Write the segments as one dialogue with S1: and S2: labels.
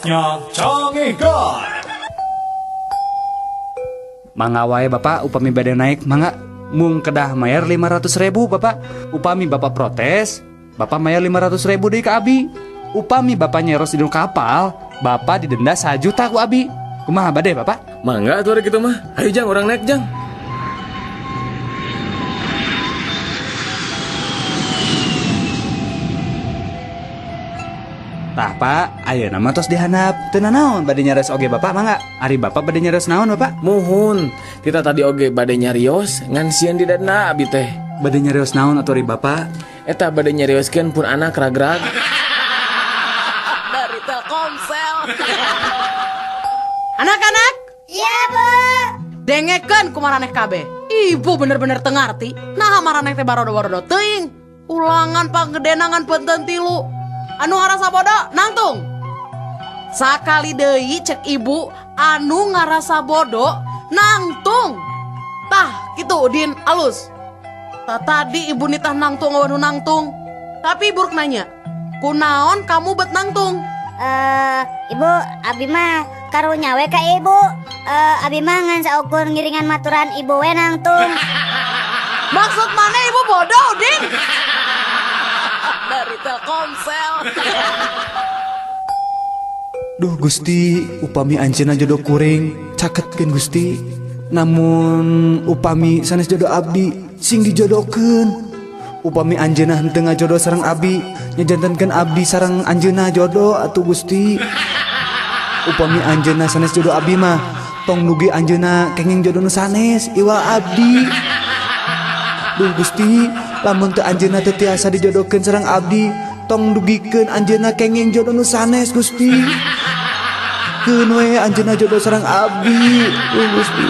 S1: Saatnya Cangihkan.
S2: Mangga wae bapak, upami bade naik, mangga. Mung kedah mayar 500.000 bapak. Upami bapak protes, bapak mayar 500.000 deui ka abi. Upami bapak nyeros di kapal, bapak didenda 1 juta ku abi. Kumaha bade bapak?
S3: Mangga atuh gitu mah. Ayo Jang, orang naik Jang.
S2: Tah pak, ayo nama tos dihanap. Teu naon bade nyares oge bapak mangga. Ari bapak bade nyares naon bapak?
S3: Muhun, kita tadi oge bade nyarios ngan sieun didenda abi teh.
S2: Bade nyarios naon atuh ari bapak?
S3: Eta bade nyarioskeun pun anak ragrag.
S4: Dari Telkomsel. Anak-anak,
S5: Iya, Bu.
S4: dengekeun kumaraneh kabeh. Ibu bener-bener teu ngarti. Nah maraneh teh barodo-barodo teuing. Ulangan panggedenangan punten 3. Anu ngarasa bodoh nangtung. Sakali deui cek ibu anu ngarasa bodoh nangtung. Tah kitu Udin alus. Tah tadi ibu nitah nangtung awan nangtung. Tapi buruk nanya, kunaon kamu bet nangtung?
S5: Ibu, abi mah karunya we ka ibu. Abi mah ngan saukur ngiringan maturan ibu we nangtung.
S4: Maksud mana ibu bodoh Udin? Dari Telkomsel.
S2: Duh Gusti, upami anjeunna jodoh kuring, caketkeun Gusti. Namun upami sanes jodoh abdi sing dijodohkeun. Upami anjeunna henteu ngajodoh sareng abdi, nyajantenkeun abdi sareng anjeunna jodoh atuh Gusti. Upami anjeunna sanes jodoh abdi mah, tong nugi anjeunna kenging jodoh nu sanes iwal abdi. Duh Gusti, lamun teu anjeunna teu tiasa dijodohkeun sareng abdi, tong dugikeun anjeunna kenging jodoh nu sanes Gusti. Keun we anjeunna jodoh sareng abdi. Duh Gusti,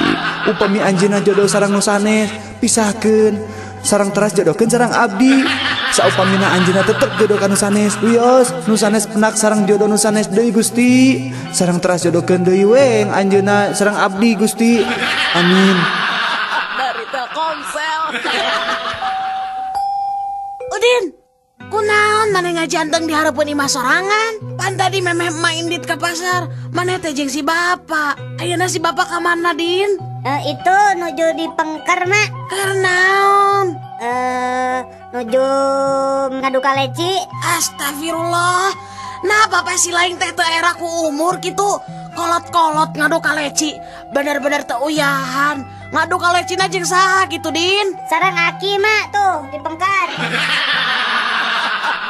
S2: upami anjeunna jodoh sareng nu sanes, pisahkeun sareng teras jodohkeun sareng abdi. Saupamina anjeunna tetep jodoh ka nu sanes, wios nu sanes penak sareng jodoh nu sanes deui Gusti. Sareng teras jodohkeun deui weng anjeunna sareng abdi Gusti. Amin.
S4: Dari Telkomsel.
S6: Udin, kunaon maneh ngajanteng di harapan imah sorangan? Pan tadi memeh main dit ke pasar, maneh teh jeung si bapak. Ayeuna si bapak ka mana, Din?
S5: Itu nuju di Pengker, Mak.
S6: Karnaon?
S5: Nuju ngaduka leci.
S6: Astagfirullah. Nah, bapak si lain teh teu era ku umur gitu. Kolot-kolot ngadu kaleci. Bener-bener teu uyahan. Ngadu kalecina jeung saha gitu, Din?
S5: Sareng Aki, Mak, tuh di Pengker.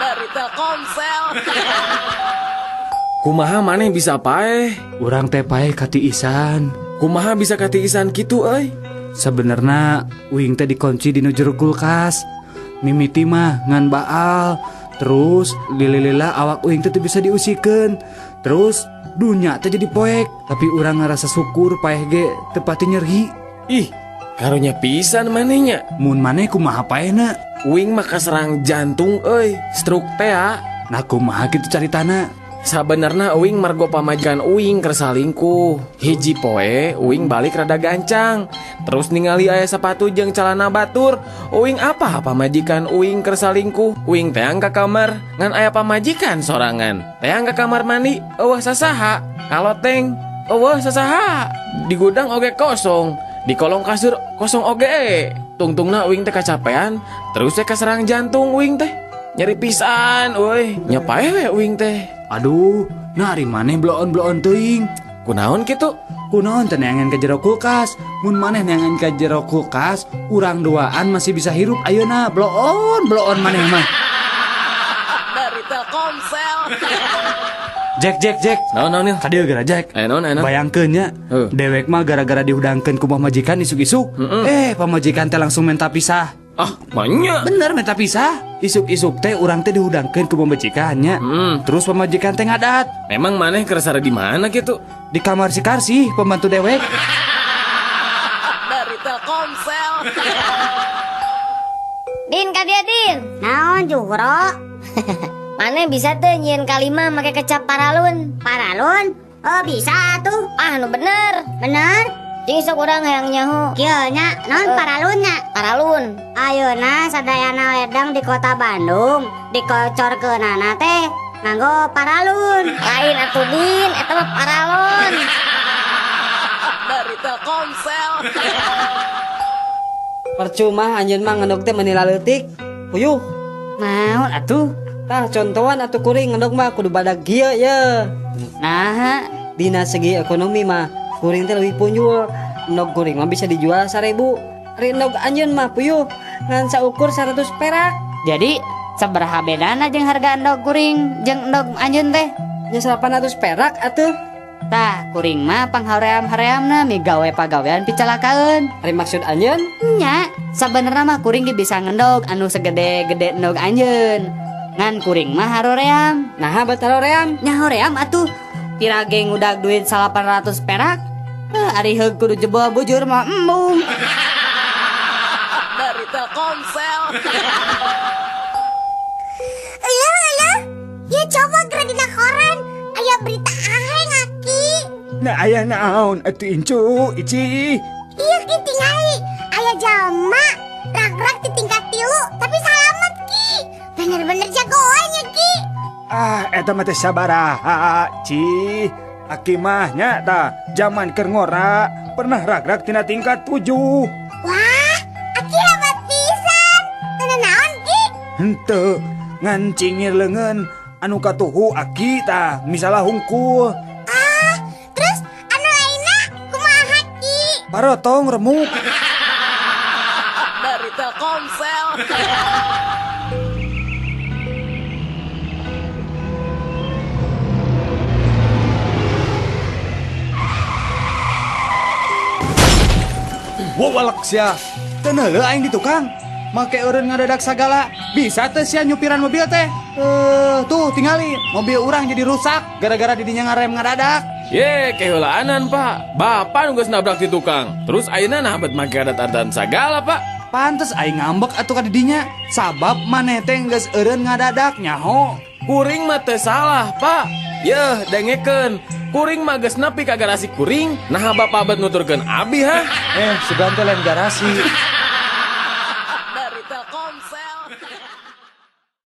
S4: Dari Telkomsel.
S3: Kumaha maneh bisa paeh?
S2: Urang teh paeh katiisan.
S3: Kumaha bisa katiisan kitu euy?
S2: Sebenarnya uing teh dikunci di jero kulkas. Mimiti mah ngan baal. Terus lila awak uing teh bisa diusikeun. Terus dunya teh jadi poek. Tapi urang ngerasa syukur paeh ge teu pati nyeri.
S3: Ih, karunya pisan manehnya.
S2: Mun maneh kumaha paehna?
S3: Uing mah kaserang jantung euy, stroke teh ya.
S2: Nah kumaha kitu caritana?
S3: Sabenerna uing margo pamajikan uing keur salingkuh. Hiji poe uing balik rada gancang. Terus ningali aya sepatu jeung calana batur. Uing apa pamajikan uing keur salingkuh? Uing teang ka kamar ngan aya pamajikan sorangan. Teang ka kamar mandi, eueuh sasaha? Kaloteng, eueuh sasaha? Di gudang oge kosong, di kolong kasur kosong oge. Tungtungna uing teh kacapean, terus teh kaserang jantung uing teh. Nyeri pisan euy, nyapae we uing teh.
S2: Aduh, nari maneh bloon-bloon teuing.
S3: Kunaon kitu?
S2: Kunaon teh neangan ka jero kulkas. Mun maneh neangan ka jero kulkas, urang duaan masih bisa hirup ayeuna. Bloon maneh mah.
S4: Dari Telkomsel.
S2: Jack.
S3: Naon
S2: Kadieu geura Jack.
S3: Naon?
S2: Bayangkeun nya, dewek mah gara-gara dihudangkeun ku majikan isuk-isuk. Pamajikan teh langsung minta pisah.
S3: Ah, banyak.
S2: Bener minta pisah. Isuk-isuk teh urang teh dihudangkeun ku pamajikannya. Terus pamajikan teh ngadat.
S3: Memang maneh keresara di mana gitu?
S2: Di kamar si Karsi, pembantu dewek.
S4: Dari Telkomsel.
S5: Din, ka dia, Din. Naon, Juhro? Maneh bisa tuh nyieun kalima make kecap paralun. Paralun? Oh, bisa tuh. Ah, nu bener. Bener? Jeung sok urang hayang nyaho. Kieu nya, naon paralun nya? Paralun. Ayeuna sadayana wedang di kota Bandung, dikocorkeunana teh nganggo paralun. Lain atuh Din, eta mah paralon.
S4: Dari Telkomsel.
S7: Percuma anjeun mah ngendog teh meuni laleutik. Puyuh.
S5: Naon atuh?
S7: Tah contohan atuh kuring ngendog mah kudu badag gieu ye.
S5: Nah,
S7: Dina segi ekonomi mah kuring teh leuwih punjul. Endog kuring mah bisa dijual 1.000. Ari endog anjeun mah puyuh ngan saukur 100 perak.
S5: jadi sabaraha bedana jeung harga endog kuring jeung endog anjeun teh?
S7: Nya 800 perak atuh.
S5: Tah, kuring mah panghaream-hareamna mi gawe pagawean picalakaeun.
S7: Ari maksud anjeun?
S5: Nya, sabenerna mah kuring ge bisa ngendog anu segede-gede endog anjeun. Ngan kuring mah haroream.
S7: Nah, batal ream.
S5: Nya hoream atuh. Pirage ngudag duit 800 perak. Ari heug kudu jebol bujur mah embung.
S4: Dari Telkomsel.
S5: Ya coba gerak dina koran. Aya berita ahe ngaki.
S2: Nah aya naon atuh incu ici.
S5: Iya ki tingali. Aya jalma rag-rag di tingkat 3 tapi salamet ki. Bener-bener jagoannya ki.
S2: Eta mah teh sabaraha ci. Aki mah nya tah zaman keur ngora pernah rag-rag tina tingkat 7.
S5: Wah, aki hebat pisan. Teu naon ki?
S2: Henteu ngan cingir leungeun anu katuhu aki tah misalnya hungkul.
S5: Terus anu lainna kumaha ki?
S2: Parotong remuk.
S4: Dari Telkomsel.
S2: Wawalak sia. Teu neuleuh aing di tukang. Make eureun ngadadak sagala. Bisa teh sia nyupiran mobil teh. Tuh tingali mobil urang jadi rusak gara-gara didinya ngarem ngadadak.
S3: Ye, kehulaanan Pak. Bapak nunggu nabrak di tukang. Terus ayeuna nahabet make adat-adatan sagala Pak.
S2: Pantes aing ngambek atuh ka didinya. Sabab maneh teh geus eureun ngadadak nyaho.
S3: Kuring mah teu salah Pak. Yeuh, dengekeun. Kuring mah geus nepi ka garasi kuring. Nah bapak bet nuturkeun abi ha.
S2: Sugan teh lain garasi.